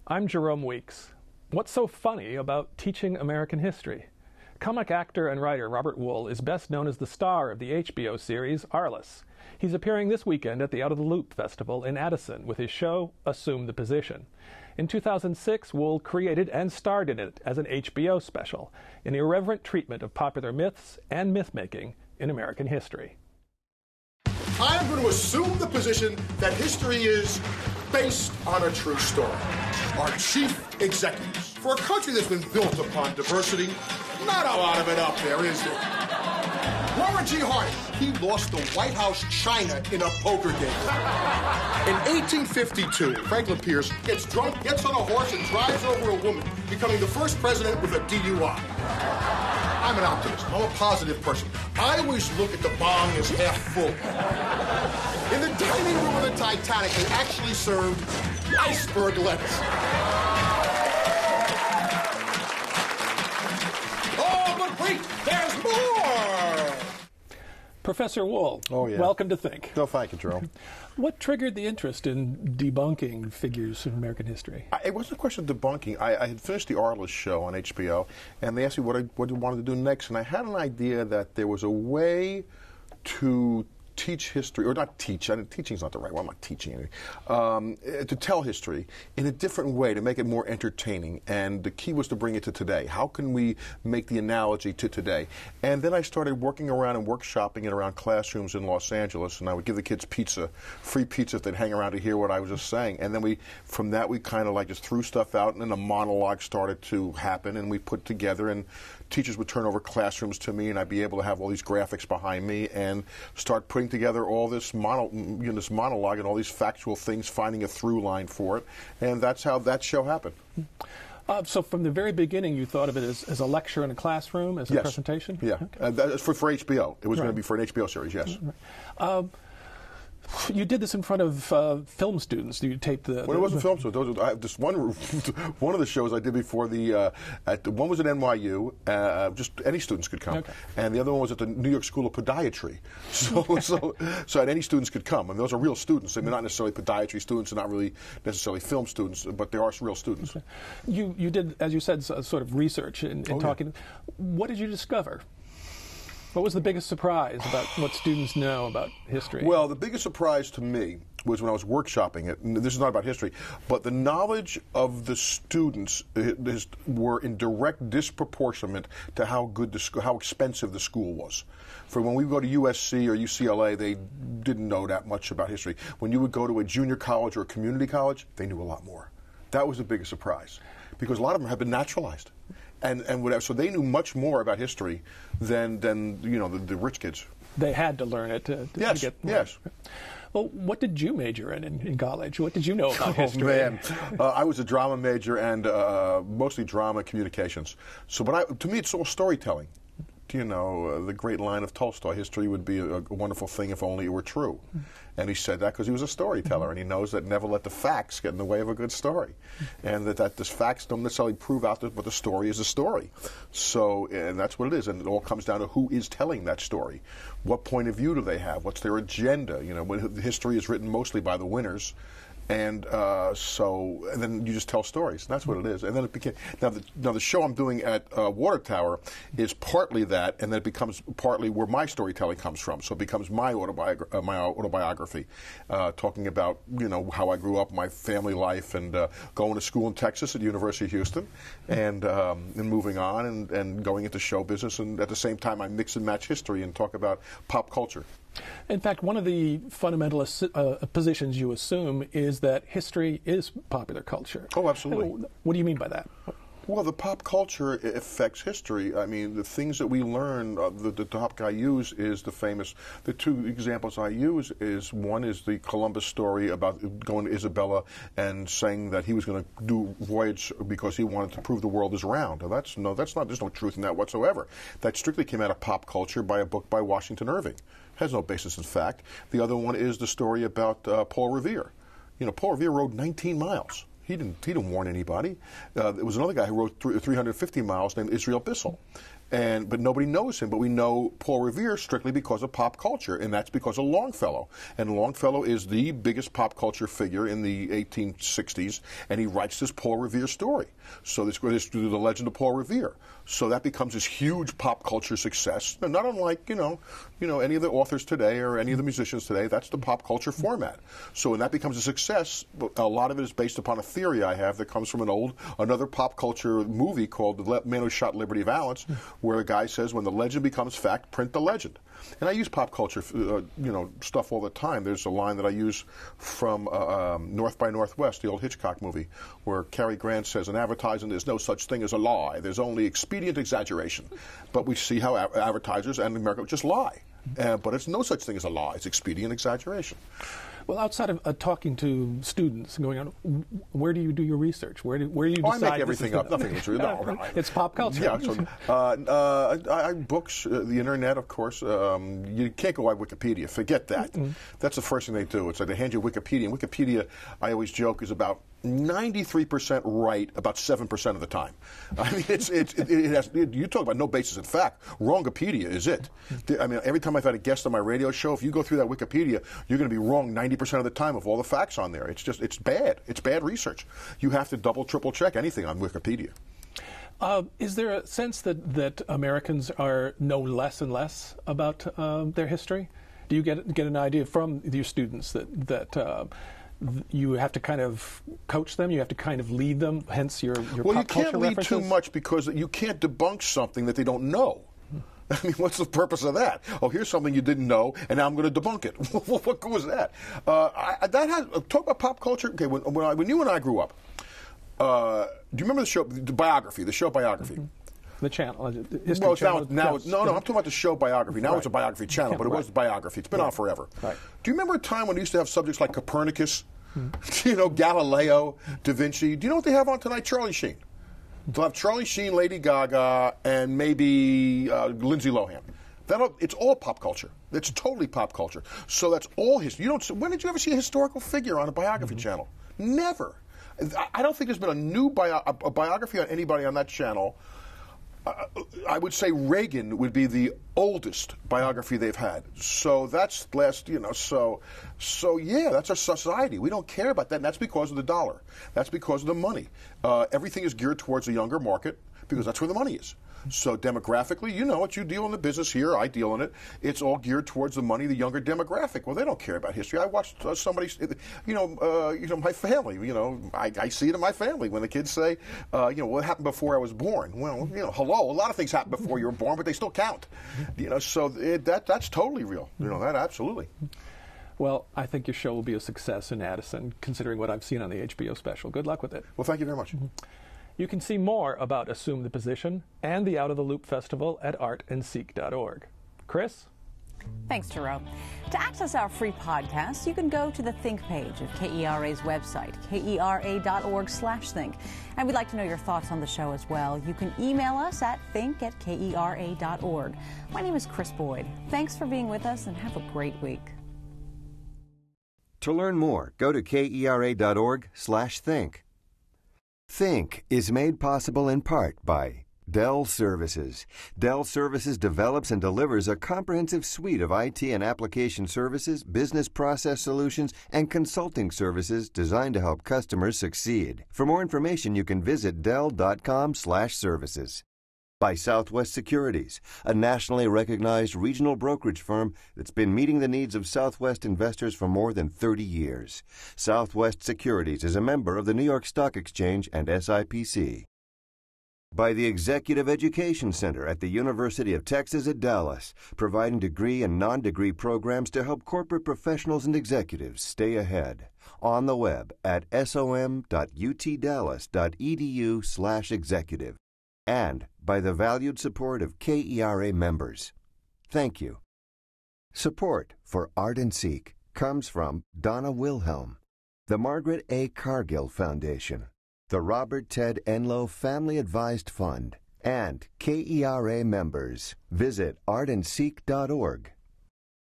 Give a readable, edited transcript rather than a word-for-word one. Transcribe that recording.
I'm Jerome Weeks. What's so funny about teaching American history? Comic actor and writer Robert Wuhl is best known as the star of the HBO series Arliss. He's appearing this weekend at the Out of the Loop Festival in Addison with his show, Assume the Position. In 2006, Wuhl created and starred in it as an HBO special, an irreverent treatment of popular myths and myth-making in American history. I am going to assume the position that history is based on a true story. Our chief executives. For a country that's been built upon diversity, not a lot of it up there, is there? Warren G. Harding, he lost the White House china in a poker game. In 1852, Franklin Pierce gets drunk, gets on a horse, and drives over a woman, becoming the first president with a DUI. I'm an optimist. I'm a positive person. I always look at the bong as half full. In the dining room of the Titanic, they actually served iceberg lettuce. Oh, but wait, there's more! Professor Wuhl, welcome to Think. No, thank you, Jerome. What triggered the interest in debunking figures of American history? It wasn't a question of debunking. I had finished the Arliss show on HBO, and they asked me what I wanted to do next, and I had an idea that there was a way to teach history, or not teach, teaching's not the right word, I'm not teaching anything, to tell history in a different way, to make it more entertaining, and the key was to bring it to today. How can we make the analogy to today? And then I started working around and workshopping it around classrooms in Los Angeles, and I would give the kids pizza, free pizza if they'd hang around to hear what I was just saying. And then from that we kind of like just threw stuff out, and then a monologue started to happen, and we put together, and teachers would turn over classrooms to me, and I'd be able to have all these graphics behind me and start putting together all this this monologue and all these factual things, finding a through line for it, and that's how that show happened. So from the very beginning, you thought of it as a lecture in a classroom, as a presentation? Yeah, okay. That's for HBO. It was going to be for an HBO series, yes. Right. You did this in front of film students. You taped the. Well, it wasn't film students. I have this one of the shows I did before one was at NYU. Just any students could come, and the other one was at the New York School of Podiatry. So any students could come, and those are real students. I mean, not necessarily podiatry students, and not really necessarily film students, but they are real students. Okay. You did, as you said, sort of research in talking. What did you discover? What was the biggest surprise about what students know about history? Well, the biggest surprise to me was when I was workshopping it, and this is not about history, but the knowledge of the students were in direct disproportionment to how expensive the school was. For when we go to USC or UCLA, they didn't know that much about history. When you would go to a junior college or a community college, they knew a lot more. That was the biggest surprise, because a lot of them have been naturalized. And whatever, so they knew much more about history than the rich kids. They had to learn it to yes, get more. Yes. Well, what did you major in college? What did you know about history? Oh, man. I was a drama major, and mostly drama communications. So, to me, it's all storytelling. You know, the great line of Tolstoy, history would be a wonderful thing if only it were true. And he said that because he was a storyteller, and he knows that never let the facts get in the way of a good story. And that the facts don't necessarily prove out but the story is a story. So, and that's what it is. And it all comes down to who is telling that story. What point of view do they have? What's their agenda? You know, when history is written mostly by the winners. And and then you just tell stories. And that's what it is. And then it became now the show I'm doing at Water Tower is partly that, and then it becomes partly where my storytelling comes from. So it becomes my autobiography, talking about how I grew up, my family life, and going to school in Texas at the University of Houston, and moving on and going into show business. And at the same time, I mix and match history and talk about pop culture. In fact, one of the fundamental positions you assume is that history is popular culture. Oh, absolutely. What do you mean by that? Well, the pop culture affects history. I mean, the things that we learn, the topic I use is the two examples I use is, one is the Columbus story about going to Isabella and saying that he was going to do voyage because he wanted to prove the world is round. Now, there's no truth in that whatsoever. That strictly came out of pop culture by a book by Washington Irving. Has no basis in fact. The other one is the story about Paul Revere. Paul Revere rode 19 miles. He didn't warn anybody. There was another guy who rode 350 miles named Israel Bissell. but nobody knows him. But we know Paul Revere strictly because of pop culture, and that's because of Longfellow. And Longfellow is the biggest pop culture figure in the 1860s, and he writes this Paul Revere story. So this is the legend of Paul Revere. So that becomes this huge pop culture success. And not unlike any of the authors today or any of the musicians today. That's the pop culture format. So when that becomes a success, a lot of it is based upon a theory I have that comes from another pop culture movie called The Man Who Shot Liberty Valance, where a guy says, when the legend becomes fact, print the legend. And I use pop culture, stuff all the time. There's a line that I use from North by Northwest, the old Hitchcock movie, where Cary Grant says, in advertising, there's no such thing as a lie. There's only expedient exaggeration. But we see how advertisers and America just lie. But it's no such thing as a lie. It's expedient exaggeration. Well, outside of talking to students and going on, where do you do your research? Where do you decide? I make everything up. Nothing is true. No. It's pop culture. Yeah. So, I books, the internet, of course. You can't go by Wikipedia. Forget that. That's the first thing they do. It's like they hand you Wikipedia. And Wikipedia, I always joke, is about 93% right about 7% of the time. I mean, you talk about no basis in fact. Wrongopedia is it. I mean, every time I've had a guest on my radio show, if you go through that Wikipedia, you're going to be wrong 90% of the time of all the facts on there. It's bad. It's bad research. You have to double, triple check anything on Wikipedia. Is there a sense that Americans know less and less about their history? Do you get an idea from your students that you have to kind of coach them, you have to kind of lead them, hence your pop culture references? Well, you can't lead too much because you can't debunk something that they don't know. I mean, what's the purpose of that? Oh, here's something you didn't know, and now I'm going to debunk it. What good was that? Talk about pop culture. Okay, when you and I grew up, do you remember the show, Biography? The show Biography. The channel. No, I'm talking about the show Biography. Now it's a biography channel, but it was Biography. It's been on forever. Right. Do you remember a time when they used to have subjects like Copernicus, Galileo, Da Vinci? Do you know what they have on tonight? Charlie Sheen. They'll have Charlie Sheen, Lady Gaga, and maybe Lindsay Lohan. It's all pop culture. It's totally pop culture. So that's all history. When did you ever see a historical figure on a biography channel? Never. I don't think there's been a new biography on anybody on that channel. I would say Reagan would be the oldest biography they've had. So that's that's our society. We don't care about that, and that's because of the dollar. That's because of the money. Everything is geared towards a younger market because that's where the money is. So demographically, you know it. You deal in the business here. I deal in it. It's all geared towards the money, the younger demographic. Well, they don't care about history. I watched somebody, my family. I see it in my family when the kids say, what happened before I was born? Well, hello. A lot of things happen before you were born, but they still count. So that's totally real. That absolutely. Well, I think your show will be a success in Addison, considering what I've seen on the HBO special. Good luck with it. Well, thank you very much. You can see more about Assume the Position and the Out of the Loop Festival at artandseek.org. Chris? Thanks, Jerome. To access our free podcast, you can go to the Think page of KERA's website, kera.org/think. And we'd like to know your thoughts on the show as well. You can email us at think@kera.org. My name is Chris Boyd. Thanks for being with us and have a great week. To learn more, go to kera.org/think. Think is made possible in part by Dell Services. Dell Services develops and delivers a comprehensive suite of IT and application services, business process solutions, and consulting services designed to help customers succeed. For more information, you can visit dell.com/services. By Southwest Securities, a nationally recognized regional brokerage firm that's been meeting the needs of Southwest investors for more than 30 years. Southwest Securities is a member of the New York Stock Exchange and SIPC. By the Executive Education Center at the University of Texas at Dallas, providing degree and non-degree programs to help corporate professionals and executives stay ahead. On the web at som.utdallas.edu/executive. And by the valued support of KERA members. Thank you. Support for Art&Seek comes from DONNA WILHELM, the Margaret A. Cargill Foundation, the Robert Ted ENLOE Family Advised Fund, and KERA members. Visit artandseek.org.